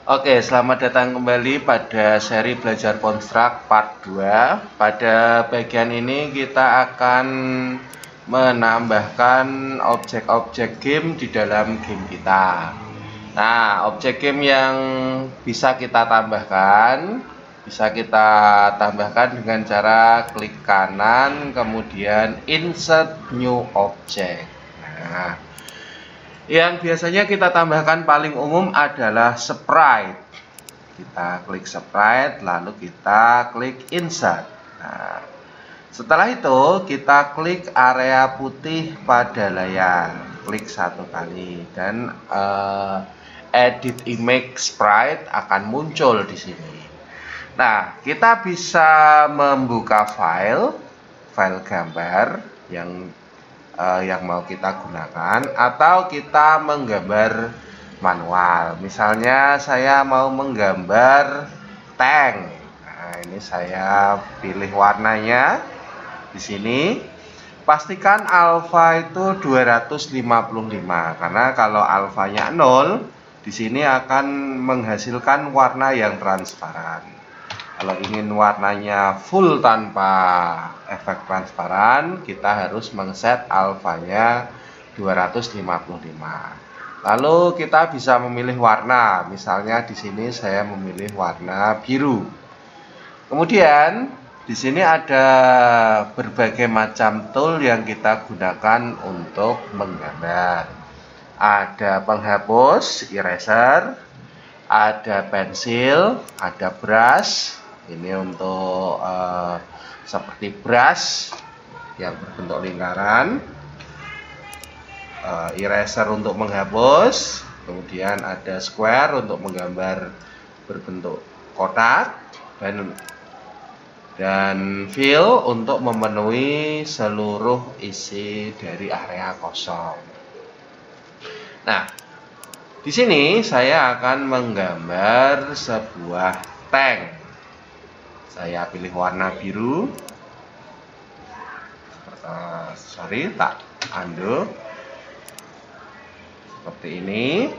Oke, selamat datang kembali pada seri belajar Construct part 2. Pada bagian ini kita akan menambahkan objek-objek game di dalam game kita. Nah, objek game yang bisa kita tambahkan dengan cara klik kanan kemudian insert new object. Nah, yang biasanya kita tambahkan paling umum adalah sprite. Kita klik sprite, lalu kita klik insert. Nah, setelah itu kita klik area putih pada layar, klik satu kali dan edit image sprite akan muncul di sini. Nah, kita bisa membuka file gambar yang mau kita gunakan, atau kita menggambar manual. Misalnya saya mau menggambar tank. Nah, ini saya pilih warnanya di sini. Pastikan alfa itu 255 karena kalau alfanya 0 di sini akan menghasilkan warna yang transparan. Kalau ingin warnanya full tanpa efek transparan, kita harus mengset alfanya 255. Lalu kita bisa memilih warna. Misalnya di sini saya memilih warna biru. Kemudian di sini ada berbagai macam tool yang kita gunakan untuk menggambar. Ada penghapus, eraser, ada pensil, ada brush. Ini untuk seperti brush yang berbentuk lingkaran, eraser untuk menghapus, kemudian ada square untuk menggambar berbentuk kotak, dan fill untuk memenuhi seluruh isi dari area kosong. Nah, di sini saya akan menggambar sebuah tank. Saya pilih warna biru. Tak undo. Seperti ini.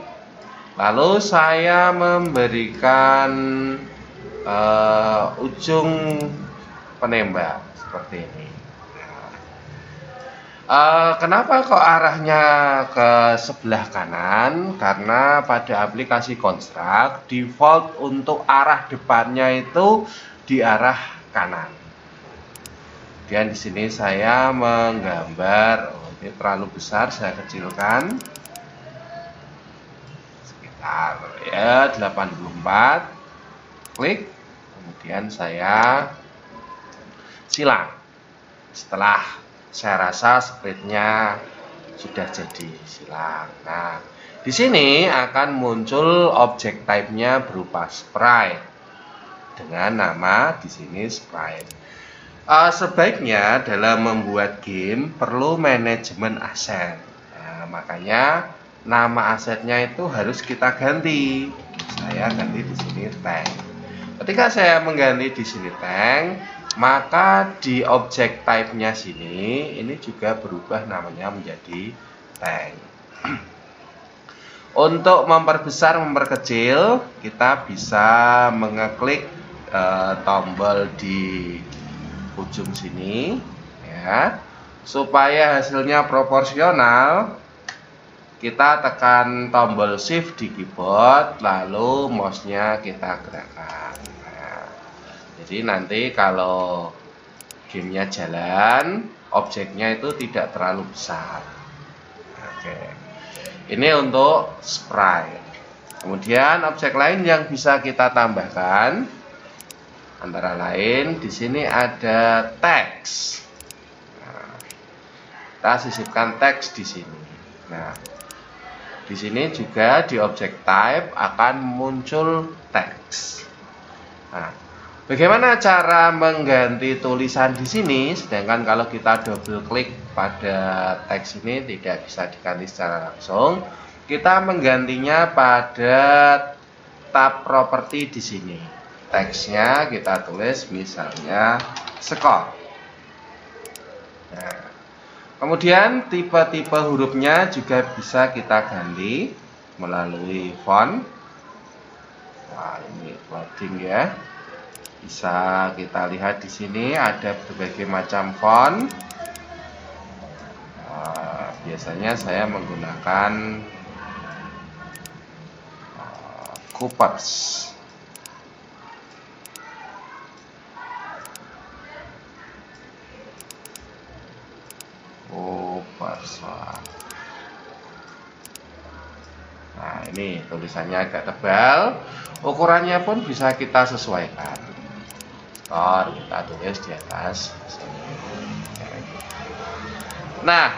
Lalu saya memberikan ujung penembak seperti ini. Kenapa kok arahnya ke sebelah kanan? Karena pada aplikasi Construct default untuk arah depannya itu di arah kanan. Dan di sini saya menggambar, ini terlalu besar, saya kecilkan sekitar ya 84. Klik, kemudian saya silang. Setelah saya rasa splitnya sudah jadi silang. Nah, di sini akan muncul objek type-nya berupa sprite dengan nama di sini sprite. Sebaiknya dalam membuat game perlu manajemen aset. Nah, makanya nama asetnya itu harus kita ganti. Saya ganti di sini tank. Ketika saya mengganti di sini tank, maka di objek type-nya sini ini juga berubah namanya menjadi tank. Untuk memperbesar, memperkecil, kita bisa mengeklik tombol di ujung sini ya, supaya hasilnya proporsional. Kita tekan tombol shift di keyboard, lalu mouse-nya kita gerakkan. Nah, jadi nanti kalau gamenya jalan, objeknya itu tidak terlalu besar. Oke, ini untuk sprite. Kemudian objek lain yang bisa kita tambahkan antara lain di sini ada teks. Nah, kita sisipkan teks di sini. Nah, di sini juga di objek type akan muncul teks. Nah, bagaimana cara mengganti tulisan di sini? Sedangkan kalau kita double klik pada teks ini tidak bisa diganti secara langsung. Kita menggantinya pada tab properti di sini. Teksnya kita tulis misalnya skor. Nah, kemudian tipe-tipe hurufnya juga bisa kita ganti melalui font. Wah, ini loading ya. Bisa kita lihat di sini ada berbagai macam font. Biasanya saya menggunakan Coopers. Nah, ini tulisannya agak tebal. Ukurannya pun bisa kita sesuaikan. Kita tulis di atas sini. Nah,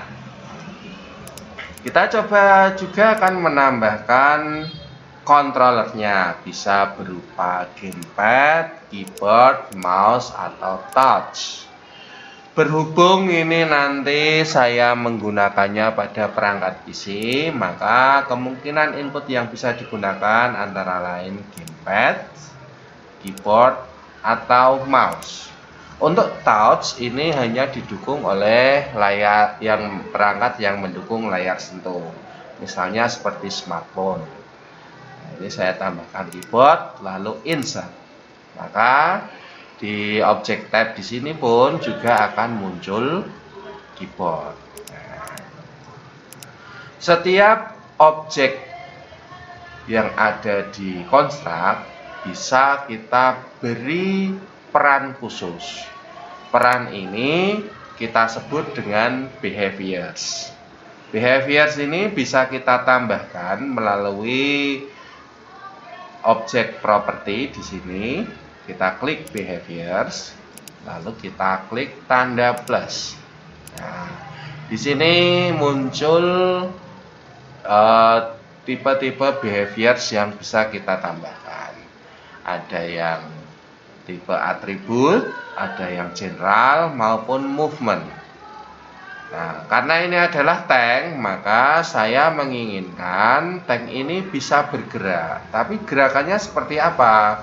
kita coba juga akan menambahkan kontrolernya. Bisa berupa gamepad, keyboard, mouse, atau touch. Berhubung ini nanti saya menggunakannya pada perangkat PC, maka kemungkinan input yang bisa digunakan antara lain gamepad, keyboard, atau mouse. Untuk touch ini hanya didukung oleh perangkat yang mendukung layar sentuh, misalnya seperti smartphone. Nah, ini saya tambahkan keyboard, lalu insert. Maka di objek tab di sini pun juga akan muncul keyboard. Nah, setiap objek yang ada di konstruk bisa kita beri peran khusus. Peran ini kita sebut dengan behaviors. Behaviors ini bisa kita tambahkan melalui objek property di sini. Kita klik behaviors, lalu kita klik tanda plus. Nah, di sini muncul tipe-tipe behaviors yang bisa kita tambahkan. Ada yang tipe atribut, ada yang general maupun movement. Nah, karena ini adalah tank, maka saya menginginkan tank ini bisa bergerak. Tapi gerakannya seperti apa?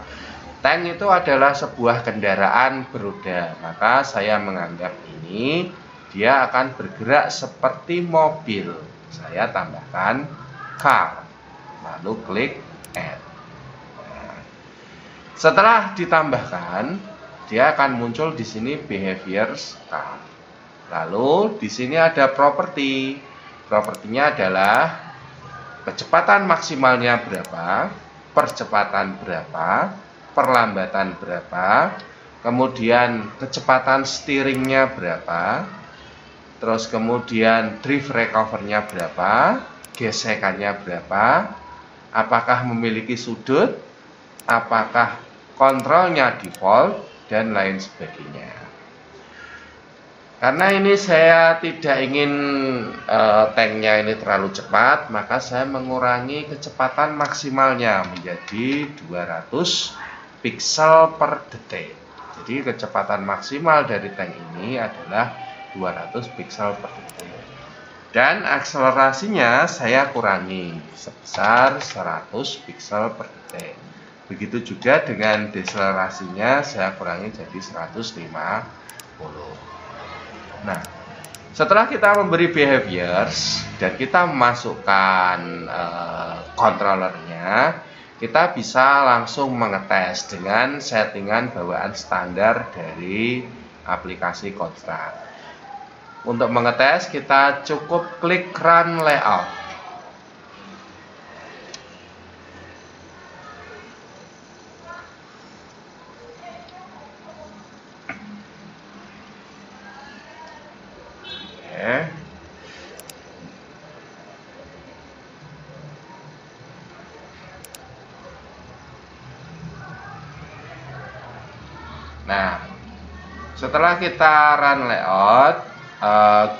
Tank itu adalah sebuah kendaraan beroda, maka saya menganggap ini dia akan bergerak seperti mobil. Saya tambahkan car, lalu klik add. Nah, setelah ditambahkan, dia akan muncul di sini behaviors car. Lalu di sini ada properti. Propertinya adalah kecepatan maksimalnya berapa, percepatan berapa, perlambatan berapa, kemudian kecepatan steeringnya berapa, terus kemudian drift recovernya berapa, gesekannya berapa, apakah memiliki sudut, apakah kontrolnya default, dan lain sebagainya. Karena ini saya tidak ingin tanknya ini terlalu cepat, maka saya mengurangi kecepatan maksimalnya menjadi 200 pixel per detik. Jadi kecepatan maksimal dari tank ini adalah 200 pixel per detik. Dan akselerasinya saya kurangi sebesar 100 pixel per detik. Begitu juga dengan deselerasinya saya kurangi jadi 150. Nah, setelah kita memberi behaviors dan kita memasukkan controllernya, kita bisa langsung mengetes dengan settingan bawaan standar dari aplikasi konstruk. Untuk mengetes, kita cukup klik run layout. Nah, setelah kita run layout,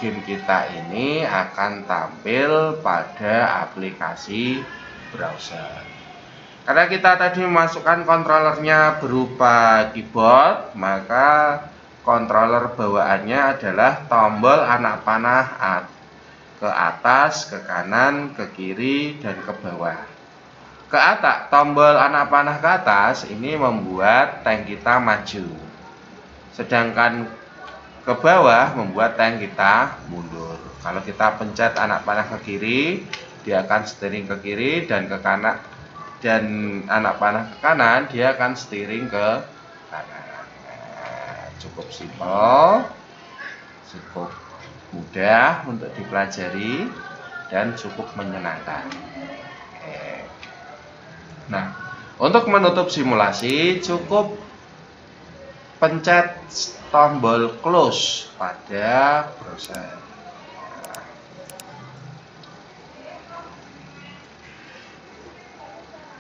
game kita ini akan tampil pada aplikasi browser. Karena kita tadi memasukkan kontrolernya berupa keyboard, maka controller bawaannya adalah tombol anak panah ke atas, ke kanan, ke kiri, dan ke bawah. Ke atas, tombol anak panah ke atas ini membuat tank kita maju, sedangkan ke bawah membuat tank kita mundur. Kalau kita pencet anak panah ke kiri, dia akan steering ke kiri, dan ke kanan dan anak panah ke kanan, dia akan steering ke kanan. Nah, cukup simpel, cukup mudah untuk dipelajari, dan cukup menyenangkan. Nah, untuk menutup simulasi cukup pencet tombol close pada browser.